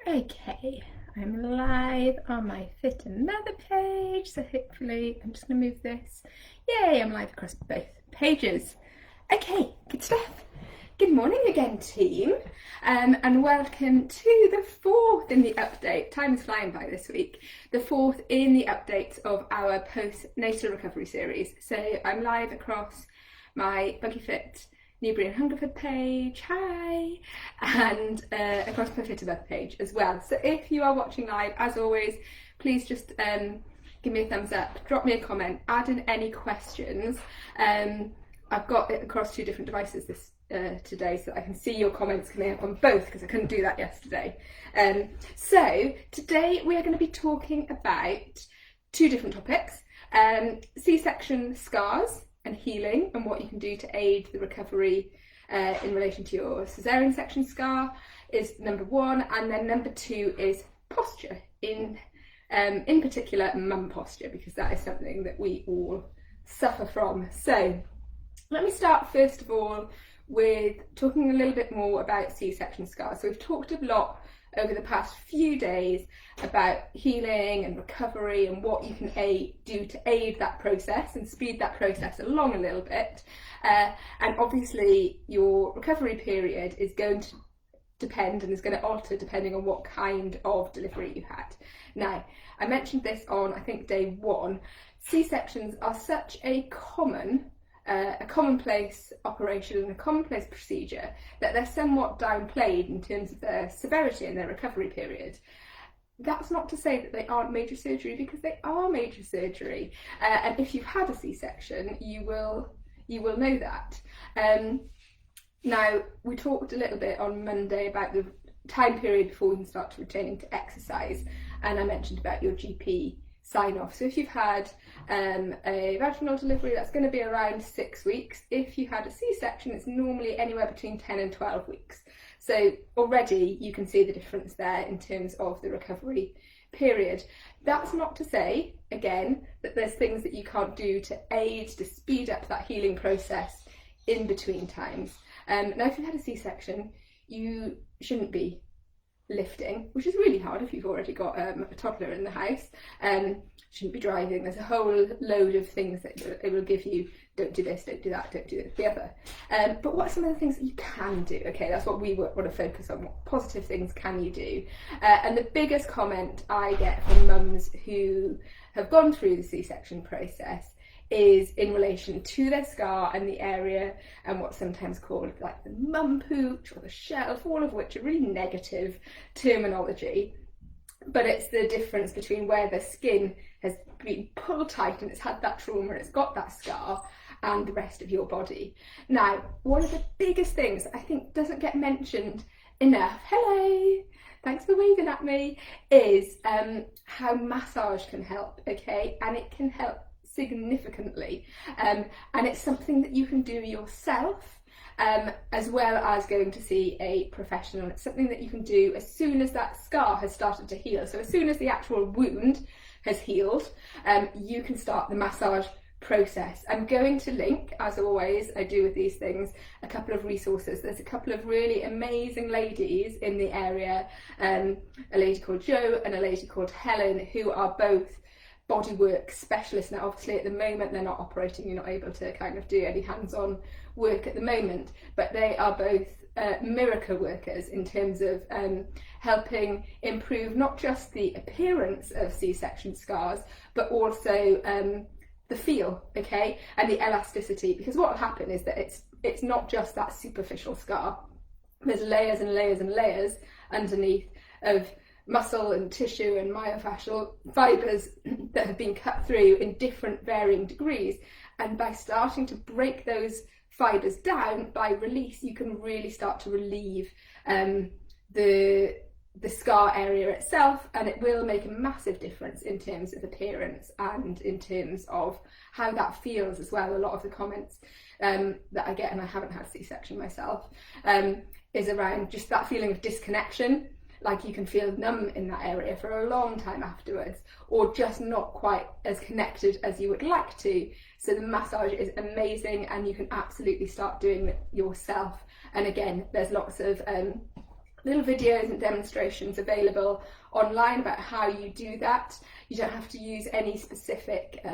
Okay, I'm live on my Fit and Mother page, so hopefully I'm just going to move this. Yay, I'm live across both pages. Okay, good stuff. Good morning again, team, and welcome to the fourth in the update. Time is flying by this week. The fourth in the updates of our postnatal recovery series. So I'm live across my Buggy Fit Newbury and Hungerford page, hi, and across my Fit Above page as well. So if you are watching live, as always, please just give me a thumbs up, drop me a comment, add in any questions. I've got it across two different devices this today, so I can see your comments coming up on both because I couldn't do that yesterday. So today we are going to be talking about two different topics, C-section scars and healing and what you can do to aid the recovery in relation to your caesarean section scar is number one, and then number two is posture, in particular mum posture, because that is something that we all suffer from. So let me start first of all with talking a little bit more about C-section scars. So we've talked a lot over the past few days about healing and recovery and what you can do to aid that process and speed that process along a little bit. And obviously your recovery period is going to depend and is going to alter depending on what kind of delivery you had. Now, I mentioned this on, I think, day one. C-sections are such a commonplace operation and a commonplace procedure that they're somewhat downplayed in terms of their severity and their recovery period. That's not to say that they aren't major surgery, because they are major surgery, and if you've had a C-section you will know that. Now, we talked a little bit on Monday about the time period before we can start to returning to exercise, and I mentioned about your GP sign off. So if you've had a vaginal delivery, that's going to be around 6 weeks. If you had a C-section, it's normally anywhere between 10 and 12 weeks. So already you can see the difference there in terms of the recovery period. That's not to say, again, that there's things that you can't do to aid, to speed up that healing process in between times. Now, if you've had a C-section, you shouldn't be lifting, which is really hard if you've already got a toddler in the house. Shouldn't be driving. There's a whole load of things that it will give you. Don't do this, don't do that, don't do the other. But what are some of the things that you can do? Okay, that's what we want to focus on. What positive things can you do? And the biggest comment I get from mums who have gone through the C-section process is in relation to their scar and the area and what's sometimes called like the mum pooch or the shelf, all of which are really negative terminology. But it's the difference between where the skin has been pulled tight and it's had that trauma and it's got that scar, and the rest of your body. Now, one of the biggest things that I think doesn't get mentioned enough, hello, thanks for waving at me, is how massage can help, okay? And it can help significantly, and it's something that you can do yourself, as well as going to see a professional. It's something that you can do as soon as that scar has started to heal. So as soon as the actual wound has healed, you can start the massage process. I'm going to link, as always I do with these things, a couple of resources. There's a couple of really amazing ladies in the area, a lady called Jo and a lady called Helen, who are both bodywork specialists. Now, obviously at the moment they're not operating, you're not able to kind of do any hands-on work at the moment, but they are both miracle workers in terms of helping improve not just the appearance of C-section scars, but also the feel, okay, and the elasticity. Because what will happen is that it's not just that superficial scar. There's layers and layers and layers underneath of muscle and tissue and myofascial fibres that have been cut through in different varying degrees, and by starting to break those fibres down by release, you can really start to relieve the scar area itself, and it will make a massive difference in terms of appearance and in terms of how that feels as well. A lot of the comments that I get, and I haven't had C-section myself, is around just that feeling of disconnection, like you can feel numb in that area for a long time afterwards, or just not quite as connected as you would like to. So the massage is amazing, and you can absolutely start doing it yourself. And again, there's lots of little videos and demonstrations available online about how you do that. You don't have to use any specific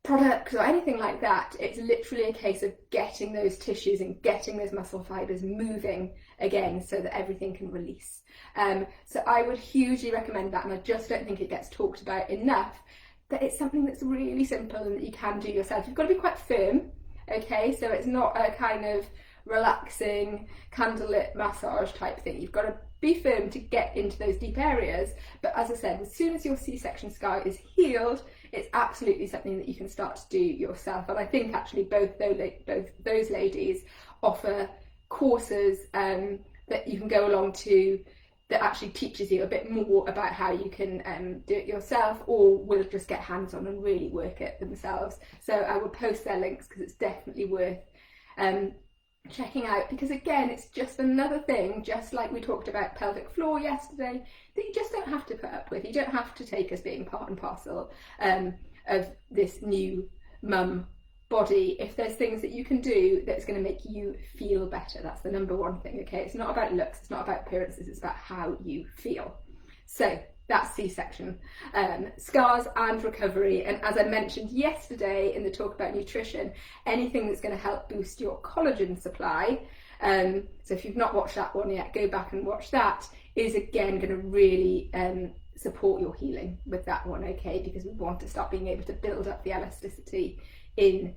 products or anything like that. It's literally a case of getting those tissues and getting those muscle fibres moving again so that everything can release. So I would hugely recommend that, and I just don't think it gets talked about enough, that it's something that's really simple and that you can do yourself. You've got to be quite firm, okay? So it's not a kind of relaxing candlelit massage type thing. You've got to be firm to get into those deep areas. But as I said, as soon as your C-section scar is healed, it's absolutely something that you can start to do yourself. And I think actually both those ladies offer courses that you can go along to that actually teaches you a bit more about how you can do it yourself, or will just get hands-on and really work it themselves. So I will post their links because it's definitely worth checking out, because again, it's just another thing, just like we talked about pelvic floor yesterday, that you just don't have to put up with. You don't have to take as being part and parcel of this new mum body. If there's things that you can do that's going to make you feel better, that's the number one thing, okay? It's not about looks, it's not about appearances, it's about how you feel. So that's C-section, scars and recovery. And as I mentioned yesterday in the talk about nutrition, anything that's going to help boost your collagen supply, so if you've not watched that one yet, go back and watch that, is again going to really support your healing with that one, okay? Because we want to start being able to build up the elasticity in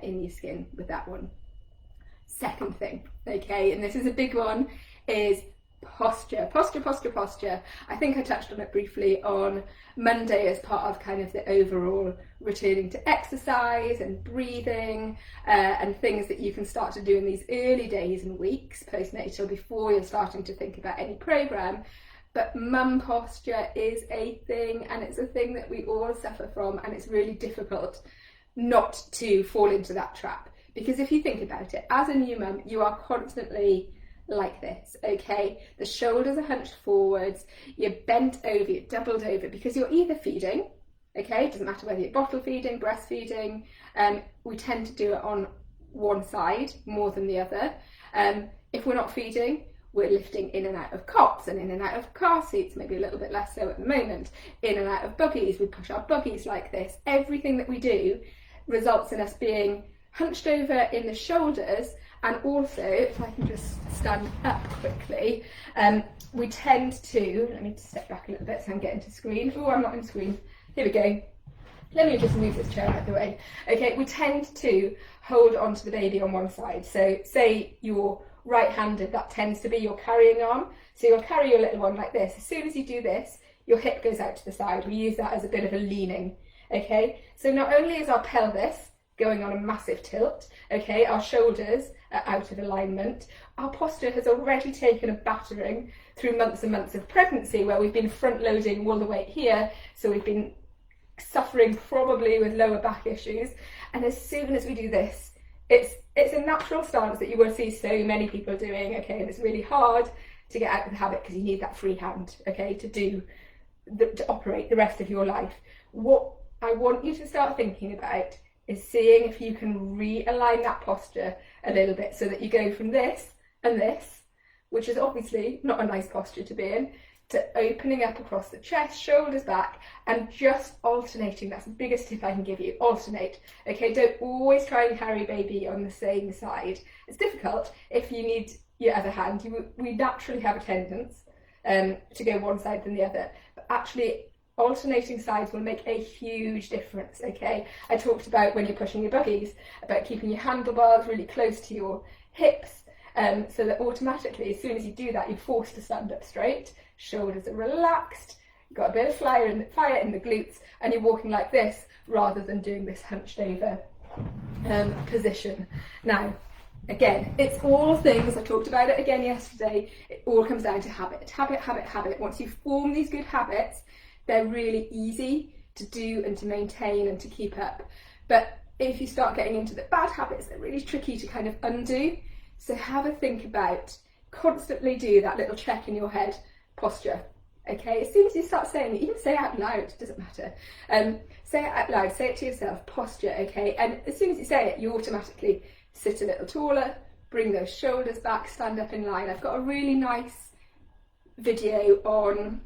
your skin with that one. Second thing, okay, and this is a big one, is posture. I think I touched on it briefly on Monday as part of kind of the overall returning to exercise and breathing and things that you can start to do in these early days and weeks postnatal before you're starting to think about any program. But mum posture is a thing, and it's a thing that we all suffer from, and it's really difficult not to fall into that trap. Because if you think about it, as a new mum, you are constantly like this, okay? The shoulders are hunched forwards, you're bent over, you're doubled over, because you're either feeding, okay? It doesn't matter whether you're bottle feeding, breastfeeding, we tend to do it on one side more than the other. If we're not feeding, we're lifting in and out of cots and in and out of car seats, maybe a little bit less so at the moment, in and out of buggies, we push our buggies like this. Everything that we do results in us being hunched over in the shoulders, and also, if I can just stand up quickly, we tend to, let me step back a little bit so I'm getting to screen. Oh, I'm not in screen. Here we go. Let me just move this chair out of the way. Okay, we tend to hold onto the baby on one side. So say you're right-handed, that tends to be your carrying arm. So you'll carry your little one like this. As soon as you do this, your hip goes out to the side. We use that as a bit of a leaning, okay? So not only is our pelvis going on a massive tilt, okay, our shoulders are out of alignment, our posture has already taken a battering through months and months of pregnancy, where we've been front-loading all the weight here, so we've been suffering probably with lower back issues. And as soon as we do this, it's a natural stance that you will see so many people doing, okay, and it's really hard to get out of the habit because you need that free hand, okay, to operate the rest of your life. What I want you to start thinking about is seeing if you can realign that posture a little bit, so that you go from this and this, which is obviously not a nice posture to be in, to opening up across the chest, shoulders back, and just alternating. That's the biggest tip I can give you. Alternate. Okay, don't always try and carry baby on the same side. It's difficult if you need your other hand. We naturally have a tendency to go one side than the other, but actually alternating sides will make a huge difference, okay? I talked about when you're pushing your buggies, about keeping your handlebars really close to your hips, so that automatically, as soon as you do that, you're forced to stand up straight, shoulders are relaxed, you've got a bit of fire in the glutes, and you're walking like this rather than doing this hunched over position. Now, again, it's all things, I talked about it again yesterday, it all comes down to habit. Once you form these good habits, they're really easy to do and to maintain and to keep up. But if you start getting into the bad habits, they're really tricky to kind of undo. So have a think about, constantly do that little check in your head, posture. Okay, as soon as you start saying it, even say it out loud, it doesn't matter. Say it out loud, say it to yourself, posture, okay? And as soon as you say it, you automatically sit a little taller, bring those shoulders back, stand up in line. I've got a really nice video on,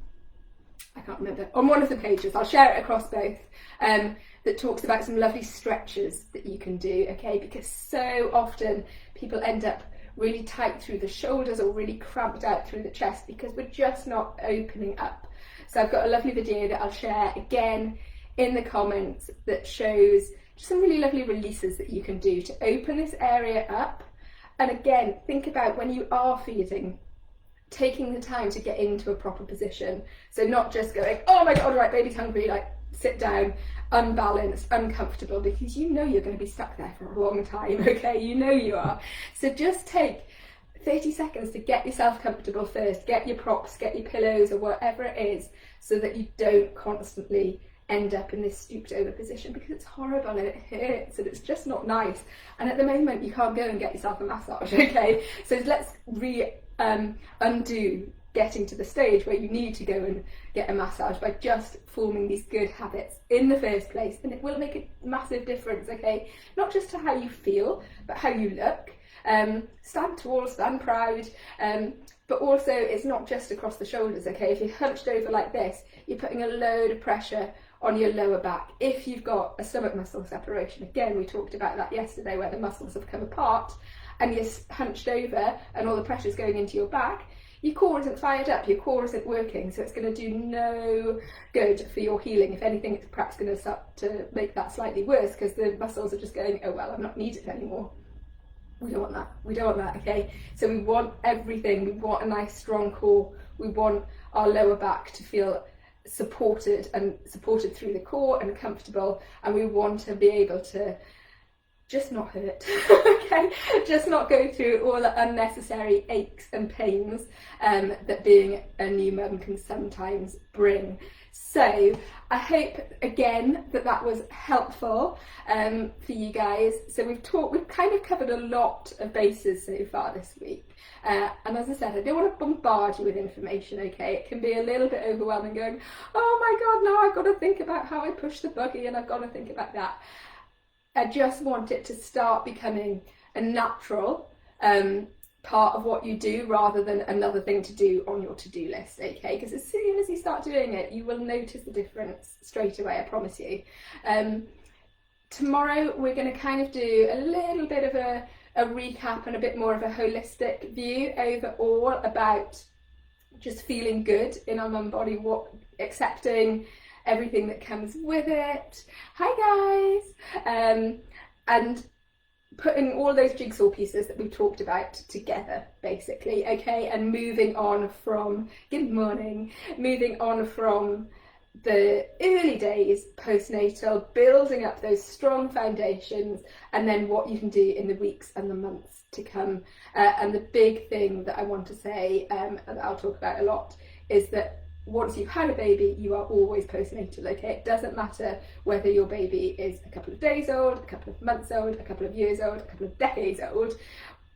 I can't remember, on one of the pages, I'll share it across both, that talks about some lovely stretches that you can do, okay, because so often people end up really tight through the shoulders or really cramped out through the chest because we're just not opening up. So I've got a lovely video that I'll share again in the comments that shows just some really lovely releases that you can do to open this area up. And again, think about when you are feeding, taking the time to get into a proper position. So not just going, oh my God, right, baby's hungry, like sit down, unbalanced, uncomfortable, because you know you're going to be stuck there for a long time, okay? You know you are. So just take 30 seconds to get yourself comfortable first, get your props, get your pillows or whatever it is, so that you don't constantly end up in this stooped over position, because it's horrible and it hurts and it's just not nice. And at the moment you can't go and get yourself a massage, okay? So let's undo getting to the stage where you need to go and get a massage by just forming these good habits in the first place, and it will make a massive difference, okay? Not just to how you feel, but how you look. Stand tall, stand proud, but also it's not just across the shoulders, okay? If you're hunched over like this, you're putting a load of pressure on your lower back. If you've got a stomach muscle separation, again, we talked about that yesterday, where the muscles have come apart and you're hunched over and all the pressure's going into your back, your core isn't fired up, your core isn't working, so it's going to do no good for your healing. If anything, it's perhaps going to start to make that slightly worse, because the muscles are just going, oh well, I'm not needed anymore. We don't want that. We don't want that, okay? So we want everything. We want a nice strong core. We want our lower back to feel supported through the core and comfortable, and we want to be able to just not hurt, okay? Just not go through all the unnecessary aches and pains that being a new mum can sometimes bring. So I hope again that was helpful for you guys. So we've kind of covered a lot of bases so far this week. And as I said, I don't want to bombard you with information, okay? It can be a little bit overwhelming going, oh my God, now I've got to think about how I push the buggy and I've got to think about that. I just want it to start becoming a natural part of what you do, rather than another thing to do on your to-do list, okay? Because as soon as you start doing it, you will notice the difference straight away, I promise you. Tomorrow we're going to kind of do a little bit of a recap and a bit more of a holistic view overall about just feeling good in our mum body, accepting everything that comes with it. Hi guys! And putting all those jigsaw pieces that we've talked about together, basically, okay? And moving on from, good morning, moving on from the early days postnatal, building up those strong foundations, and then what you can do in the weeks and the months to come. And the big thing that I want to say, and I'll talk about a lot, is that once you've had a baby, you are always postnatal, okay? It doesn't matter whether your baby is a couple of days old, a couple of months old, a couple of years old, a couple of decades old.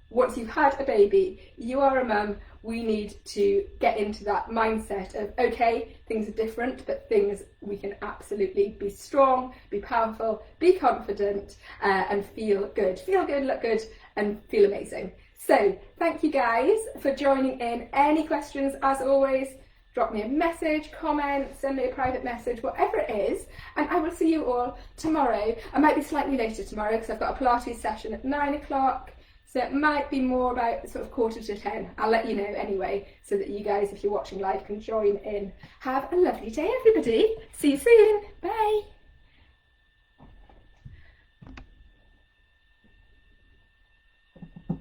Once you've had a baby, you are a mum. We need to get into that mindset of, okay, things are different, but things we can absolutely be strong, be powerful, be confident, and feel good. Feel good, look good, and feel amazing. So thank you guys for joining in. Any questions, as always, drop me a message, comment, send me a private message, whatever it is, and I will see you all tomorrow. I might be slightly later tomorrow because I've got a Pilates session at 9 o'clock, so it might be more about sort of 9:45. I'll let you know anyway, so that you guys, if you're watching live, can join in. Have a lovely day, everybody. See you soon. Bye.